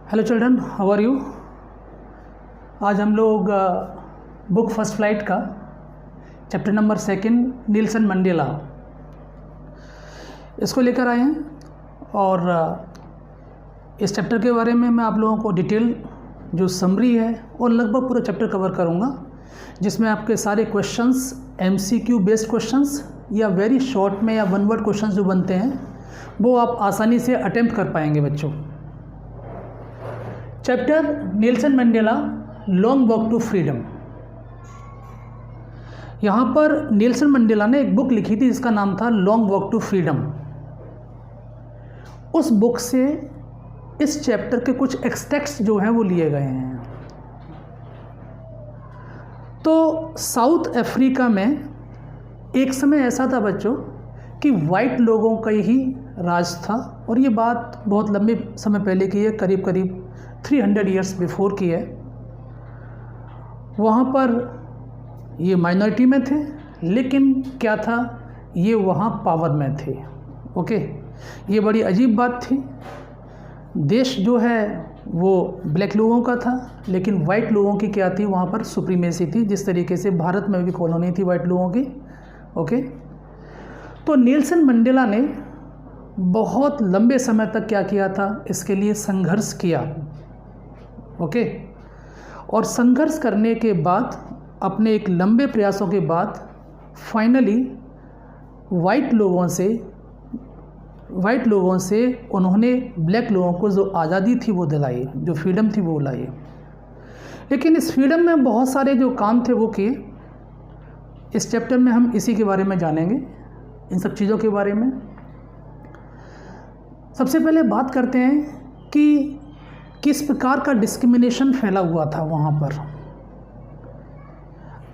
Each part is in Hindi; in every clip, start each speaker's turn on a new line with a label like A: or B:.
A: Hello children, how are you. आज हम लोग बुक फर्स्ट फ्लाइट का चैप्टर नंबर 2 नील्सन मंडेला इसको लेकर आए हैं और इस चैप्टर के बारे में मैं आप लोगों को डिटेल जो समरी है और लगभग पूरा चैप्टर कवर करूंगा, जिसमें आपके सारे क्वेश्चंस MCQ बेस्ड क्वेश्चंस या वेरी शॉर्ट में या वन वर्ड क्वेश्चंस जो बनते हैं वो आप आसानी से अटेम्प्ट कर पाएंगे बच्चों। Chapter Nelson Mandela long walk to freedom. यहाँ पर नील्सन मंडेला ने एक बुक लिखी थी जिसका नाम था लॉन्ग वॉक टू फ्रीडम। उस बुक से इस चैप्टर के कुछ एक्सट्रैक्ट्स जो हैं वो लिए गए हैं। तो साउथ अफ्रीका में एक समय ऐसा था बच्चों कि वाइट लोगों का ही राज था, और ये बात बहुत लंबे समय पहले की है, करीब करीब 300 ईयर्स बिफोर की है। वहाँ पर ये माइनॉरिटी में थे, लेकिन क्या था, ये वहाँ पावर में थे। ओके, ये बड़ी अजीब बात थी। देश जो है वो ब्लैक लोगों का था, लेकिन वाइट लोगों की क्या थी, वहाँ पर सुप्रीमेसी थी, जिस तरीके से भारत में भी कॉलोनी थी वाइट लोगों की। ओके, तो नील्सन मंडेला ने बहुत लंबे समय तक क्या किया था, इसके लिए संघर्ष किया। ओके, और संघर्ष करने के बाद, अपने एक लंबे प्रयासों के बाद, फाइनली वाइट लोगों से उन्होंने ब्लैक लोगों को जो आज़ादी थी वो दिलाई, जो फ्रीडम थी वो लाई। लेकिन इस फ्रीडम में बहुत सारे जो काम थे वो किए। इस चैप्टर में हम इसी के बारे में जानेंगे, इन सब चीज़ों के बारे में। सबसे पहले बात करते हैं कि किस प्रकार का डिस्क्रिमिनेशन फैला हुआ था वहाँ पर।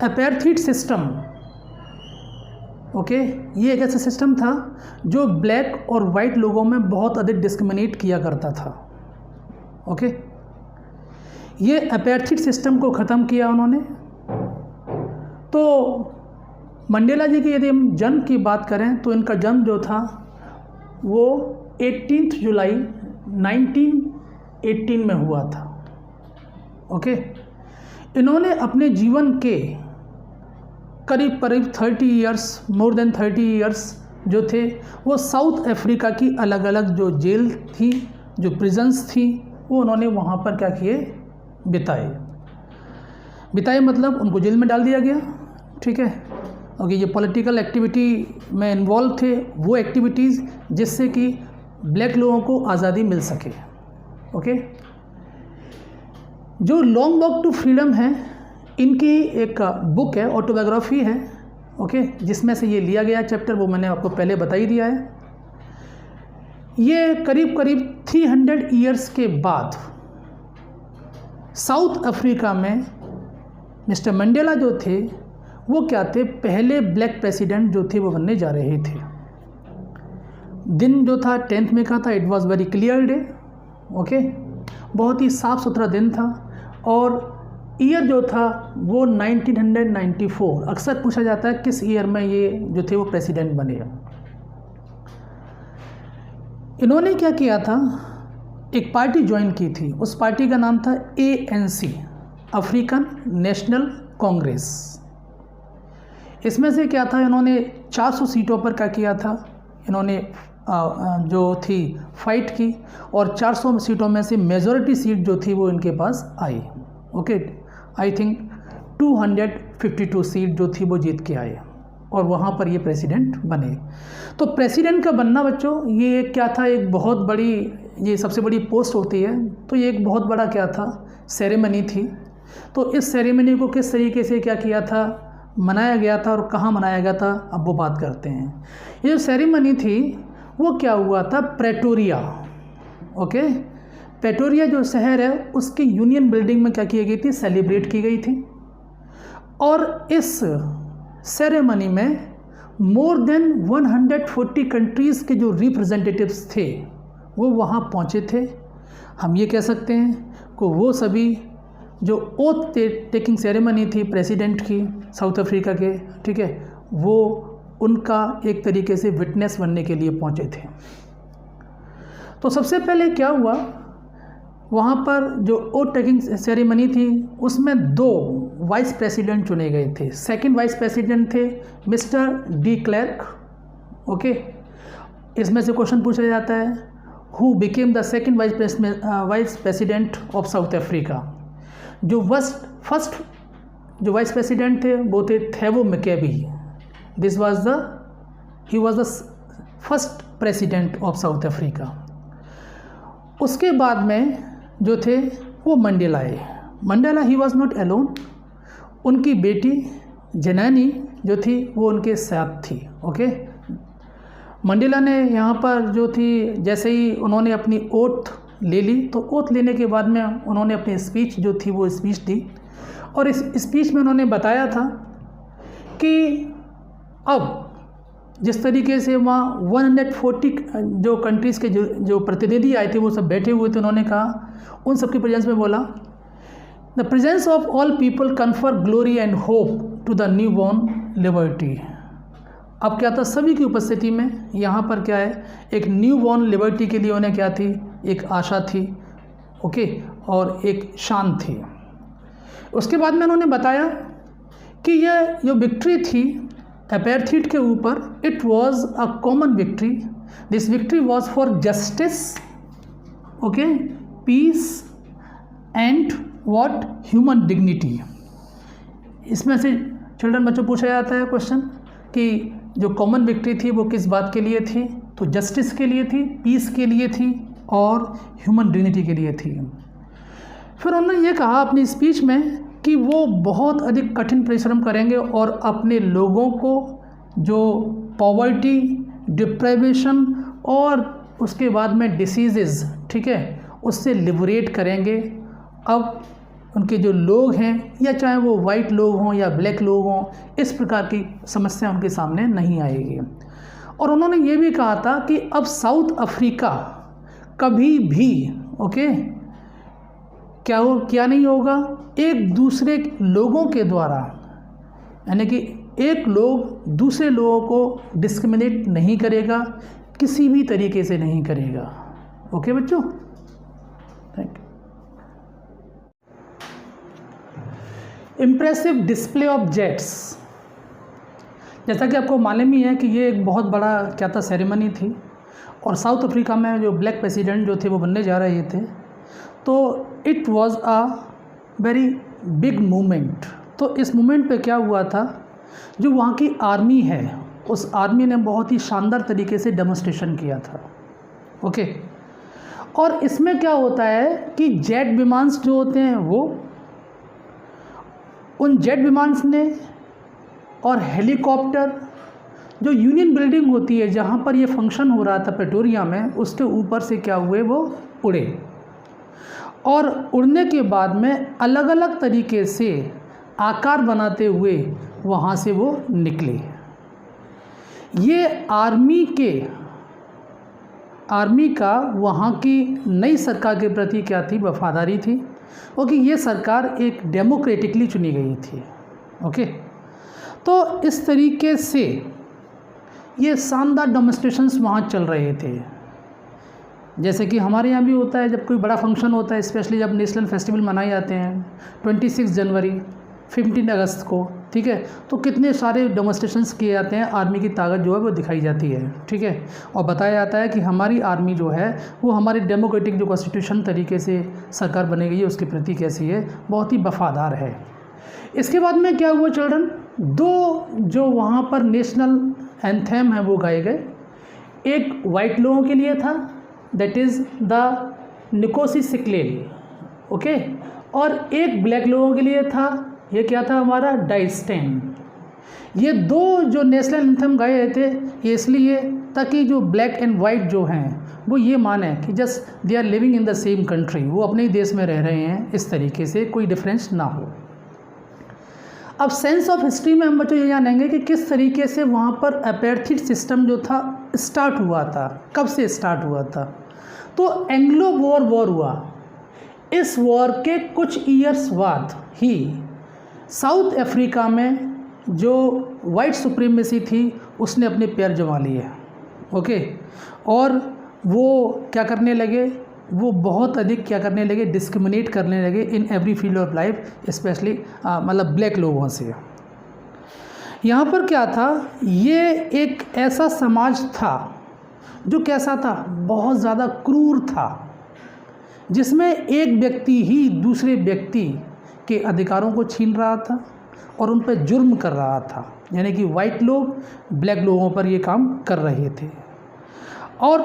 A: अपार्थाइड सिस्टम, ओके, ये एक ऐसा सिस्टम था जो ब्लैक और वाइट लोगों में बहुत अधिक डिस्क्रिमिनेट किया करता था। ओके, ये अपार्थाइड सिस्टम को ख़त्म किया उन्होंने। तो मंडेला जी की यदि हम जन्म की बात करें तो इनका जन्म जो था वो 18 जुलाई 1918 में हुआ था। ओके, इन्होंने अपने जीवन के करीब 30 ईयर्स, मोर देन 30 ईयर्स जो थे वो साउथ अफ्रीका की अलग अलग जो जेल थी, जो प्रिजन्स थी, वो उन्होंने वहाँ पर क्या किए, बिताए मतलब उनको जेल में डाल दिया गया। ठीक है, ओके, ये पॉलिटिकल एक्टिविटी में इन्वॉल्व थे, वो एक्टिविटीज़ जिससे कि ब्लैक लोगों को आज़ादी मिल सके। ओके, जो लॉन्ग वॉक टू फ्रीडम है, इनकी एक बुक है, ऑटोबायोग्राफी है। ओके, जिसमें से ये लिया गया चैप्टर वो मैंने आपको पहले बता ही दिया है। ये करीब करीब 300 ईयर्स के बाद साउथ अफ्रीका में मिस्टर मंडेला जो थे वो क्या थे, पहले ब्लैक प्रेसिडेंट जो थे वो बनने जा रहे थे। दिन जो था 10th में का था, it was very clear day. Okay, बहुत ही साफ़ सुथरा दिन था, और ईयर जो था वो 1994। अक्सर पूछा जाता है किस ईयर में ये जो थे वो प्रेसिडेंट बने। इन्होंने क्या किया था, एक पार्टी ज्वाइन की थी, उस पार्टी का नाम था ANC, अफ्रीकन नेशनल कांग्रेस। इसमें से क्या था, इन्होंने 400 सीटों पर क्या किया था, इन्होंने जो थी फाइट की, और 400 सीटों में से मेजॉरिटी सीट जो थी वो इनके पास आई। ओके, आई थिंक 252 सीट जो थी वो जीत के आए, और वहाँ पर ये प्रेसिडेंट बने। तो प्रेसिडेंट का बनना बच्चों, ये क्या था, एक बहुत बड़ी, ये सबसे बड़ी पोस्ट होती है, तो ये एक बहुत बड़ा क्या था, सेरेमनी थी। तो इस सेरेमनी को किस तरीके से क्या किया था, मनाया गया था, और कहाँ मनाया गया था, अब वो बात करते हैं। ये जो सेरेमनी थी वो क्या हुआ था, प्रेटोरिया। ओके, प्रेटोरिया जो शहर है उसकी यूनियन बिल्डिंग में क्या की गई थी, सेलिब्रेट की गई थी। और इस सेरेमनी में मोर देन 140 कंट्रीज़ के जो रिप्रेजेंटेटिव्स थे वो वहाँ पहुँचे थे। हम ये कह सकते हैं कि वो सभी जो ओथ टेकिंग सेरेमनी थी प्रेसिडेंट की साउथ अफ्रीका के, ठीक है, वो उनका एक तरीके से विटनेस बनने के लिए पहुंचे थे। तो सबसे पहले क्या हुआ, वहाँ पर जो ओथ टेकिंग सेरेमनी थी उसमें 2 वाइस प्रेसिडेंट चुने गए थे। सेकंड वाइस प्रेसिडेंट थे मिस्टर डी क्लर्क। ओके, इसमें से क्वेश्चन पूछा जाता है who became the second vice president of South Africa. जो फर्स्ट जो वाइस प्रेसिडेंट थे वो थे थेवो मकेबी। He was the first president of South Africa. उसके बाद में जो थे वो मंडेला है। Mandela he was not alone, उनकी बेटी जनानी जो थी वो उनके साथ थी। ओके, मंडेला ने यहाँ पर जो थी जैसे ही उन्होंने अपनी ओथ ले ली तो ओथ लेने के बाद में उन्होंने अपनी स्पीच जो थी वो स्पीच दी और इस स्पीच में उन्होंने बताया था कि अब जिस तरीके से वहाँ 140 जो कंट्रीज़ के जो प्रतिनिधि आए थे वो सब बैठे हुए थे, उन्होंने कहा उन सबके प्रेजेंस में बोला the presence of all people confer glory and hope to the new born liberty. अब क्या था, सभी की उपस्थिति में यहाँ पर क्या है, एक न्यू बॉर्न लिबर्टी के लिए उन्हें क्या थी, एक आशा थी। ओके, और एक शान थी। उसके बाद में उन्होंने बताया कि यह जो विक्ट्री थी अपेर्थीड के ऊपर, it was a common victory. This victory was for justice, okay, peace and what, human dignity. इसमें से चिल्ड्रन बच्चों पूछा जाता है क्वेश्चन कि जो कॉमन विक्ट्री थी वो किस बात के लिए थी, तो जस्टिस के लिए थी, पीस के लिए थी और ह्यूमन डिग्निटी के लिए थी। फिर उन्होंने ये कहा अपनी स्पीच में कि वो बहुत अधिक कठिन परिश्रम करेंगे और अपने लोगों को जो पॉवर्टी, डिप्राइवेशन और उसके बाद में डिसीजेज़, ठीक है, उससे लिबरेट करेंगे। अब उनके जो लोग हैं, या चाहे वो वाइट लोग हों या ब्लैक लोग हों, इस प्रकार की समस्या उनके सामने नहीं आएगी। और उन्होंने ये भी कहा था कि अब साउथ अफ्रीका कभी भी, ओके, क्या नहीं होगा, एक दूसरे लोगों के द्वारा, यानी कि एक लोग दूसरे लोगों को डिस्क्रिमिनेट नहीं करेगा, किसी भी तरीके से नहीं करेगा। ओके बच्चों, thank you. Impressive display of jets. जैसा कि आपको मालूम ही है कि ये एक बहुत बड़ा क्या था, सेरेमनी थी और साउथ अफ्रीका में जो ब्लैक प्रेसिडेंट जो थे वो बनने जा रहे थे, तो it was a very big movement. तो इस मूवमेंट पे क्या हुआ था, जो वहाँ की आर्मी है उस आर्मी ने बहुत ही शानदार तरीके से डेमोन्स्ट्रेशन किया था। ओके, और इसमें क्या होता है कि जेट विमान जो होते हैं वो, उन जेट विमान ने और हेलीकॉप्टर, जो यूनियन बिल्डिंग होती है जहाँ पर ये फंक्शन हो रहा था प्रेटोरिया में, उसके ऊपर से क्या हुए, वो उड़े और उड़ने के बाद में अलग अलग तरीके से आकार बनाते हुए वहाँ से वो निकले। ये आर्मी का वहाँ की नई सरकार के प्रति क्या थी, वफादारी थी, क्योंकि ये सरकार एक डेमोक्रेटिकली चुनी गई थी। ओके, तो इस तरीके से ये शानदार डेमोन्स्ट्रेशंस वहाँ चल रहे थे। जैसे कि हमारे यहाँ भी होता है, जब कोई बड़ा फंक्शन होता है, स्पेशली जब नेशनल फेस्टिवल मनाए जाते हैं 26 जनवरी, 15 अगस्त को, ठीक है, तो कितने सारे डेमोन्स्ट्रेशंस किए जाते हैं, आर्मी की ताकत जो है वो दिखाई जाती है, ठीक है, और बताया जाता है कि हमारी आर्मी जो है वो हमारे डेमोक्रेटिक जो कॉन्स्टिट्यूशन तरीके से सरकार बनी गई है उसके प्रति कैसी है, बहुत ही वफादार है। इसके बाद में क्या हुआ चिल्ड्रन, 2 जो वहाँ पर नेशनल एंथेम है वो गाए गए। एक वाइट लोगों के लिए था, दैट इज़ द निकोसी सिक्लेल, ओके, और एक ब्लैक लोगों के लिए था, ये क्या था हमारा, डाइस्टेन। ये 2 जो नेशनल एंथम गाए थे ये इसलिए ताकि जो ब्लैक एंड वाइट जो हैं वो ये माने कि just they are living in the same country, वो अपने ही देश में रह रहे हैं, इस तरीके से कोई डिफरेंस ना हो। अब सेंस ऑफ हिस्ट्री में हम बच्चों ये जानेंगे कि किस तरीके से वहाँ पर अपेर्थीड सिस्टम जो था स्टार्ट हुआ था, कब से स्टार्ट हुआ था। तो एंग्लो बोर वॉर हुआ, इस वॉर के कुछ ईयर्स बाद ही साउथ अफ्रीका में जो वाइट सुप्रीमेसी थी उसने अपने पैर जमा लिए। ओके, और वो क्या करने लगे, वो बहुत अधिक क्या करने लगे, डिस्क्रिमिनेट करने लगे in every field of life, specially मतलब ब्लैक लोगों से। यहाँ पर क्या था, ये एक ऐसा समाज था जो कैसा था, बहुत ज़्यादा क्रूर था, जिसमें एक व्यक्ति ही दूसरे व्यक्ति के अधिकारों को छीन रहा था और उन पर जुर्म कर रहा था। यानी कि वाइट लोग ब्लैक लोगों पर ये काम कर रहे थे। और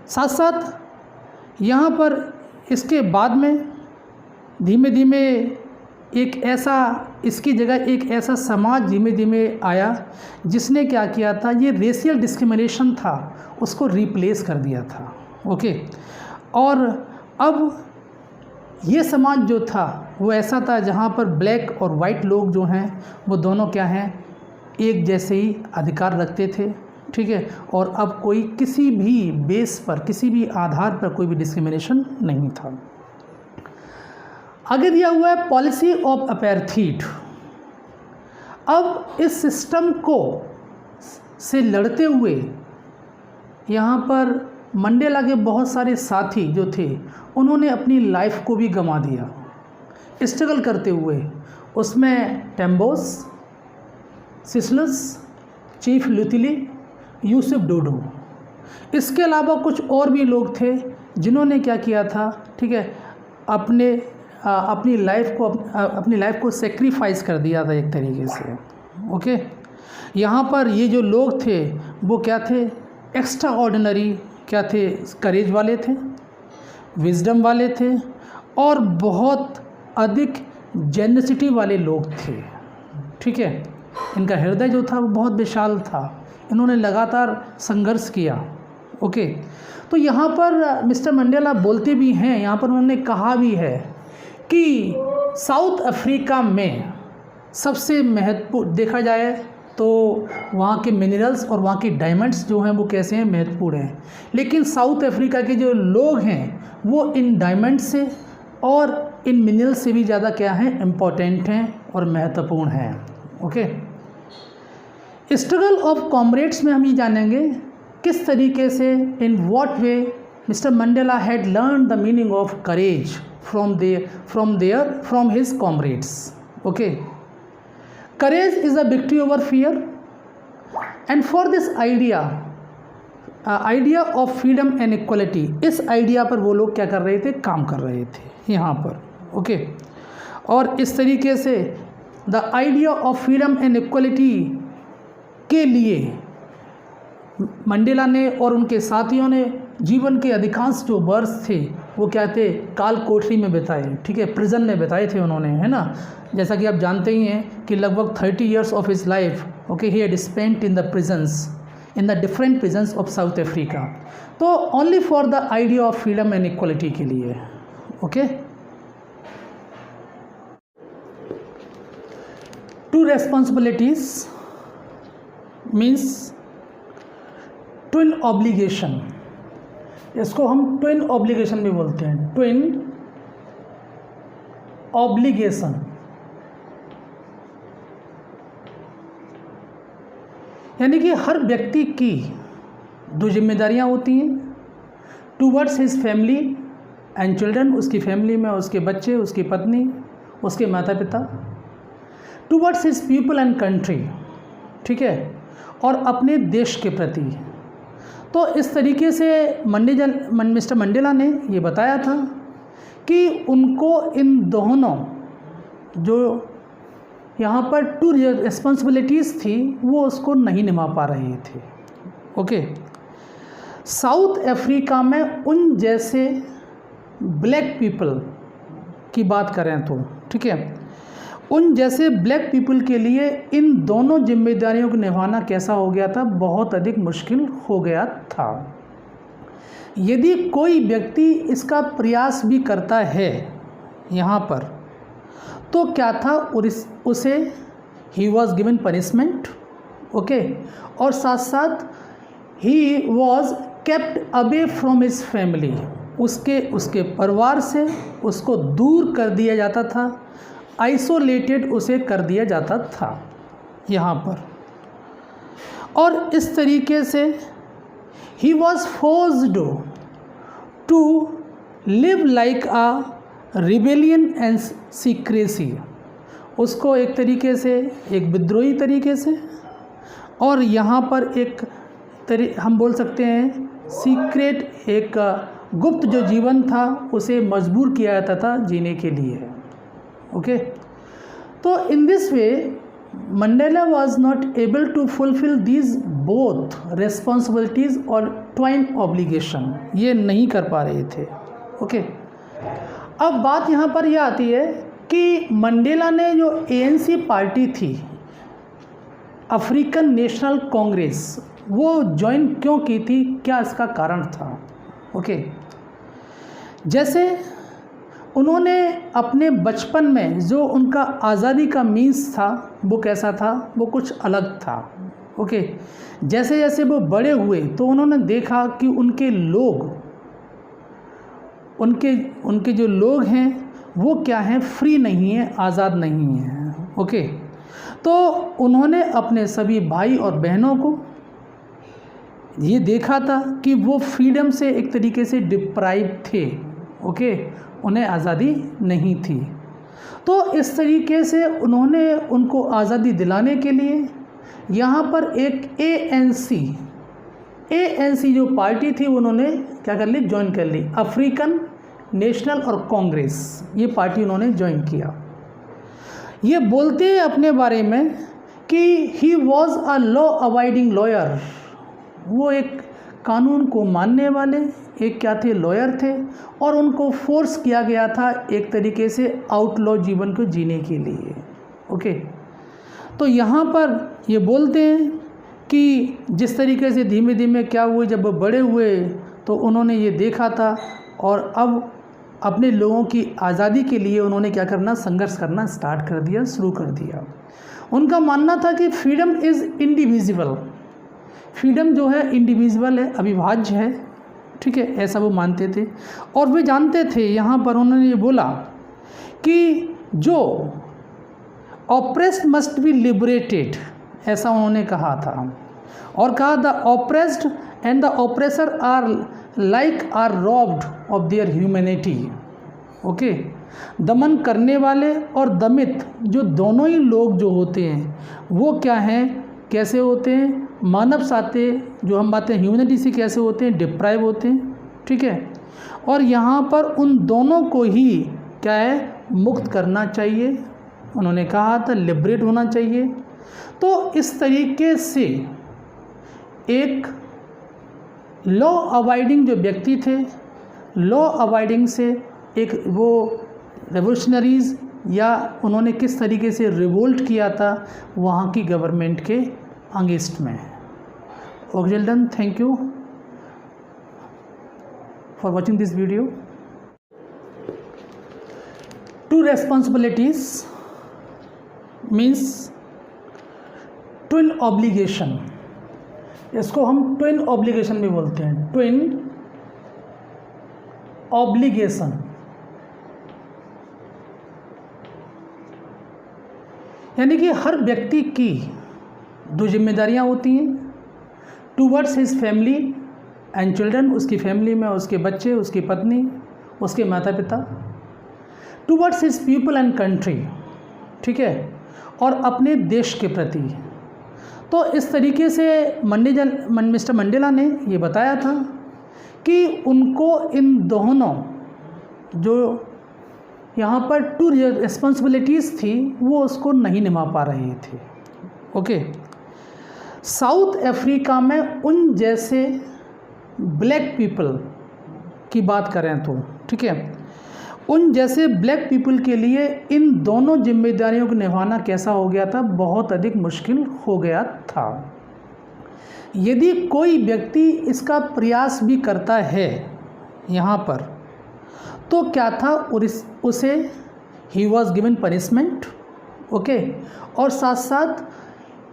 A: साथ साथ यहाँ पर इसके बाद में धीमे धीमे एक ऐसा, इसकी जगह एक ऐसा समाज धीमे धीमे आया जिसने क्या किया था, ये रेशियल डिस्क्रिमिनेशन था उसको रिप्लेस कर दिया था। ओके, और अब ये समाज जो था वो ऐसा था जहाँ पर ब्लैक और वाइट लोग जो हैं वो दोनों क्या हैं, एक जैसे ही अधिकार रखते थे। ठीक है, और अब कोई किसी भी बेस पर, किसी भी आधार पर कोई भी डिस्क्रिमिनेशन नहीं था। आगे दिया हुआ है पॉलिसी ऑफ अपार्थाइड। अब इस सिस्टम को से लड़ते हुए यहाँ पर मंडेला के बहुत सारे साथी जो थे उन्होंने अपनी लाइफ को भी गंवा दिया स्ट्रगल करते हुए। उसमें टेम्बोस, सिसलस, चीफ लुतिली, यूसुफ डोडो, इसके अलावा कुछ और भी लोग थे जिन्होंने क्या किया था, ठीक है, अपनी लाइफ को सेक्रीफाइस कर दिया था एक तरीके से। ओके, यहाँ पर ये जो लोग थे वो क्या थे, एक्स्ट्रा ऑर्डिनरी क्या थे, करेज वाले थे, विजडम वाले थे और बहुत अधिक जेनसिटी वाले लोग थे। ठीक है, इनका हृदय जो था वो बहुत विशाल था, इन्होंने लगातार संघर्ष किया। ओके, तो यहाँ पर मिस्टर मंडेला बोलते भी हैं, यहाँ पर उन्होंने कहा भी है कि साउथ अफ्रीका में सबसे महत्वपूर्ण देखा जाए तो वहाँ के मिनरल्स और वहाँ के डायमंड्स जो हैं वो कैसे हैं, महत्वपूर्ण हैं। लेकिन साउथ अफ्रीका के जो लोग हैं वो इन डायमंड से और इन मिनरल से भी ज़्यादा क्या हैं, इम्पोर्टेंट हैं और महत्वपूर्ण हैं। ओके, स्ट्रगल ऑफ कॉमरेड्स में हम ये जानेंगे किस तरीके से, in what way mister Mandela had learn the meaning of courage from his comrades. Okay, courage is a victory over fear, and for this idea of freedom and equality, इस आइडिया पर वो लोग क्या कर रहे थे, काम कर रहे थे यहाँ पर। ओके, और इस तरीके से the idea of freedom and equality के लिए मंडेला ने और उनके साथियों ने जीवन के अधिकांश जो वर्ष थे वो क्या थे, काल कोठरी में बिताए। ठीक है, प्रिजन में बिताए थे उन्होंने, है ना। जैसा कि आप जानते ही हैं कि लगभग 30 years of his life, okay, he had spent in the prisons, in the different prisons of South Africa. तो only for the idea of freedom and equality के लिए। Okay, two responsibilities means twin obligation, इसको हम ट्विन ऑब्लिगेशन भी बोलते हैं, ट्विन ऑब्लिगेशन। यानी कि हर व्यक्ति की दो जिम्मेदारियां होती हैं, towards his family and children, उसकी फैमिली में उसके बच्चे, उसकी पत्नी, उसके माता पिता, towards his people and country, ठीक है, और अपने देश के प्रति। तो इस तरीके से मिस्टर मंडेला ने ये बताया था कि उनको इन दोनों जो यहाँ पर टू रिस्पॉन्सिबिलिटीज़ थी वो उसको नहीं निभा पा रहे थे। ओके, साउथ अफ्रीका में उन जैसे ब्लैक पीपल की बात करें तो, ठीक है, उन जैसे ब्लैक पीपल के लिए इन दोनों जिम्मेदारियों को निभाना कैसा हो गया था, बहुत अधिक मुश्किल हो गया था। यदि कोई व्यक्ति इसका प्रयास भी करता है यहाँ पर तो क्या था, उसे he was given punishment. Okay, और साथ साथ he was kept away from his family, उसके परिवार से उसको दूर कर दिया जाता था, आइसोलेटेड उसे कर दिया जाता था यहाँ पर। और इस तरीके से ही was forced to live like a rebellion and secrecy, उसको एक तरीके से एक विद्रोही तरीके से, और यहाँ पर एक हम बोल सकते हैं सीक्रेट, एक गुप्त जो जीवन था उसे मजबूर किया जाता था जीने के लिए। ओके, तो in this way Mandela was not able to fulfil these both responsibilities और ट्वाइन ऑब्लिगेशन, ये नहीं कर पा रहे थे। ओके, अब बात यहाँ पर यह आती है कि मंडेला ने जो ANC पार्टी थी, अफ्रीकन नेशनल कांग्रेस, वो ज्वाइन क्यों की थी, क्या इसका कारण था। ओके, जैसे उन्होंने अपने बचपन में जो उनका आज़ादी का मीन्स था वो कैसा था, वो कुछ अलग था। ओके, जैसे जैसे वो बड़े हुए तो उन्होंने देखा कि उनके लोग, उनके जो लोग हैं वो क्या हैं, फ्री नहीं है, आज़ाद नहीं हैं। ओके, तो उन्होंने अपने सभी भाई और बहनों को ये देखा था कि वो फ्रीडम से एक तरीके से डिप्राइव थे। ओके, उन्हें आज़ादी नहीं थी। तो इस तरीके से उन्होंने उनको आज़ादी दिलाने के लिए यहाँ पर एक ANC जो पार्टी थी उन्होंने क्या कर ली, ज्वाइन कर ली, अफ्रीकन नेशनल और कांग्रेस, ये पार्टी उन्होंने ज्वाइन किया। ये बोलते हैं अपने बारे में कि he was a law abiding lawyer, वो एक कानून को मानने वाले एक क्या थे, लॉयर थे, और उनको फोर्स किया गया था एक तरीके से आउटलॉ जीवन को जीने के लिए। ओके, तो यहाँ पर ये बोलते हैं कि जिस तरीके से धीमे धीमे क्या हुए, जब वो बड़े हुए तो उन्होंने ये देखा था और अब अपने लोगों की आज़ादी के लिए उन्होंने क्या करना, संघर्ष करना स्टार्ट कर दिया, शुरू कर दिया। उनका मानना था कि फ्रीडम इज़ इंडिविजिबल, फ्रीडम जो है इंडिविजुअल है, अविभाज्य है। ठीक है, ऐसा वो मानते थे। और वे जानते थे, यहाँ पर उन्होंने ये बोला कि जो ऑप्रेस्ड मस्ट बी लिबरेटेड, ऐसा उन्होंने कहा था। और कहा the oppressed and the oppressor are like are robbed of their humanity. Okay, दमन करने वाले और दमित जो दोनों ही लोग जो होते हैं वो क्या हैं, कैसे होते हैं, मानव साथे जो हम बातें ह्यूमैनिटी से कैसे होते हैं, डिप्राइव होते हैं। ठीक है, और यहाँ पर उन दोनों को ही क्या है, मुक्त करना चाहिए, उन्होंने कहा था लिबरेट होना चाहिए। तो इस तरीके से एक लॉ अबाइडिंग जो व्यक्ति थे, लॉ अबाइडिंग से एक वो रेवोल्यूशनरीज, या उन्होंने किस तरीके से रिवोल्ट किया था वहाँ की गवर्नमेंट के अगेंस्ट में। Okay children, thank you for watching this video. Two responsibilities means twin obligation, इसको हम ट्विन ऑब्लिगेशन भी बोलते हैं, ट्विन ऑब्लिगेशन। यानी कि हर व्यक्ति की दो जिम्मेदारियां होती हैं, towards his family and children, उसकी फैमिली में उसके बच्चे, उसकी पत्नी, उसके माता पिता, towards his people and country. ठीक है, और अपने देश के प्रति। तो इस तरीके से मिस्टर मंडेला ने ये बताया था कि उनको इन दोनों जो यहाँ पर टू रिस्पॉन्सिबिलिटीज़ थी वो उसको नहीं निभा पा रहे थे। ओके, साउथ अफ्रीका में उन जैसे ब्लैक पीपल की बात करें तो, ठीक है, उन जैसे ब्लैक पीपल के लिए इन दोनों जिम्मेदारियों को निभाना कैसा हो गया था, बहुत अधिक मुश्किल हो गया था। यदि कोई व्यक्ति इसका प्रयास भी करता है यहाँ पर, तो क्या था, उसे he was given punishment. Okay, और साथ साथ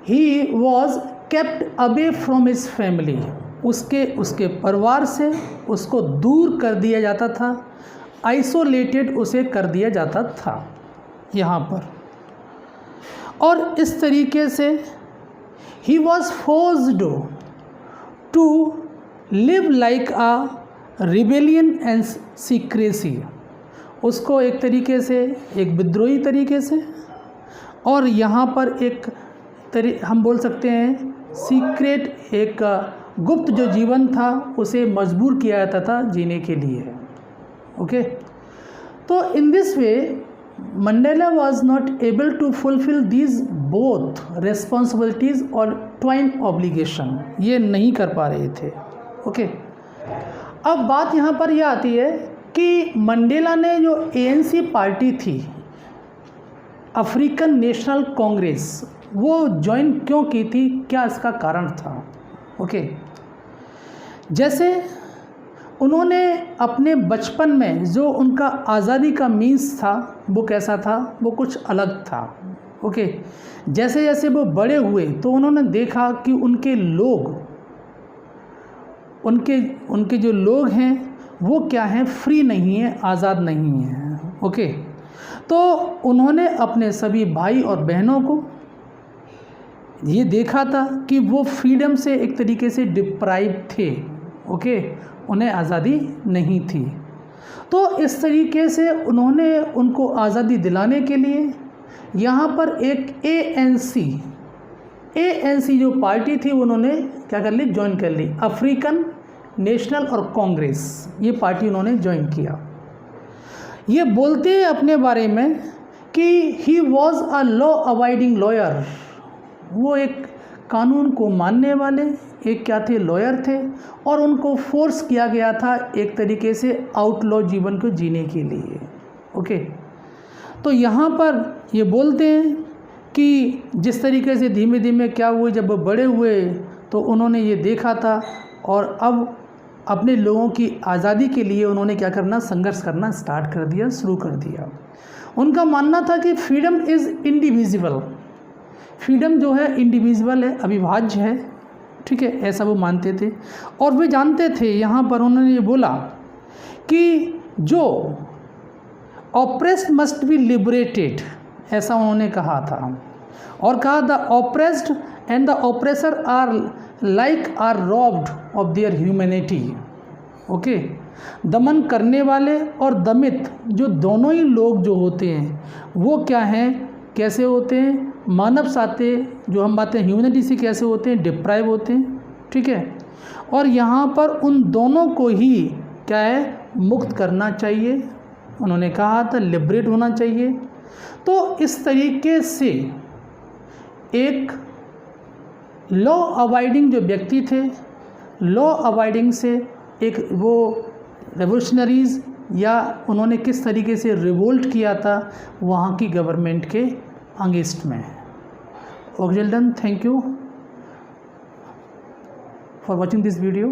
A: he was kept away from his family, उसके परिवार से उसको दूर कर दिया जाता था, आइसोलेटेड उसे कर दिया जाता था यहाँ पर। और इस तरीके से ही was forced to live like a rebellion and secrecy, उसको एक तरीके से एक विद्रोही तरीके से, और यहाँ पर हम बोल सकते हैं सीक्रेट, एक गुप्त जो जीवन था उसे मजबूर किया जाता था जीने के लिए। ओके, तो in this way Mandela was not able to fulfil these both responsibilities और ट्वाइन ऑब्लिगेशन, ये नहीं कर पा रहे थे। ओके, अब बात यहाँ पर यह आती है कि मंडेला ने जो ANC पार्टी थी, अफ्रीकन नेशनल कांग्रेस, वो ज्वाइन क्यों की थी, क्या इसका कारण था। ओके, जैसे उन्होंने अपने बचपन में जो उनका आज़ादी का मीन्स था वो कैसा था, वो कुछ अलग था। ओके, जैसे जैसे वो बड़े हुए तो उन्होंने देखा कि उनके लोग, उनके जो लोग हैं वो क्या हैं, फ्री नहीं है, आज़ाद नहीं हैं। ओके, तो उन्होंने अपने सभी भाई और बहनों को ये देखा था कि वो फ्रीडम से एक तरीके से डिप्राइव थे। ओके, उन्हें आज़ादी नहीं थी। तो इस तरीके से उन्होंने उनको आज़ादी दिलाने के लिए यहाँ पर एक ANC जो पार्टी थी उन्होंने क्या कर ली, ज्वाइन कर ली। अफ्रीकन नेशनल और कांग्रेस, ये पार्टी उन्होंने ज्वाइन किया। ये बोलते हैं अपने बारे में कि he was a law abiding lawyer, वो एक कानून को मानने वाले एक क्या थे, लॉयर थे, और उनको फोर्स किया गया था एक तरीके से आउटलॉ जीवन को जीने के लिए। ओके, तो यहाँ पर ये बोलते हैं कि जिस तरीके से धीमे धीमे क्या हुए, जब वो बड़े हुए तो उन्होंने ये देखा था और अब अपने लोगों की आज़ादी के लिए उन्होंने क्या करना, संघर्ष करना स्टार्ट कर दिया, शुरू कर दिया। उनका मानना था कि फ्रीडम इज़ इंडिविजिबल, फ्रीडम जो है इंडिविजुअल है, अविभाज्य है। ठीक है, ऐसा वो मानते थे। और वे जानते थे, यहाँ पर उन्होंने ये बोला कि जो ऑप्रेस्ड मस्ट बी लिबरेटेड, ऐसा उन्होंने कहा था। और कहा the oppressed and the oppressor are like are robbed of their humanity. Okay, दमन करने वाले और दमित जो दोनों ही लोग जो होते हैं वो क्या हैं, कैसे होते हैं, मानव साथे जो हम बातें ह्यूमैनिटी से कैसे होते हैं, डिप्राइव होते हैं। ठीक है, और यहाँ पर उन दोनों को ही क्या है, मुक्त करना चाहिए। उन्होंने कहा था लिबरेट होना चाहिए। तो इस तरीके से एक लॉ अबाइडिंग जो व्यक्ति थे, लॉ अबाइडिंग से एक वो रेवोल्यूशनरीज, या उन्होंने किस तरीके से रिवोल्ट किया था वहाँ की गवर्नमेंट के अगेंस्ट में। Okay, done, thank you for watching this video.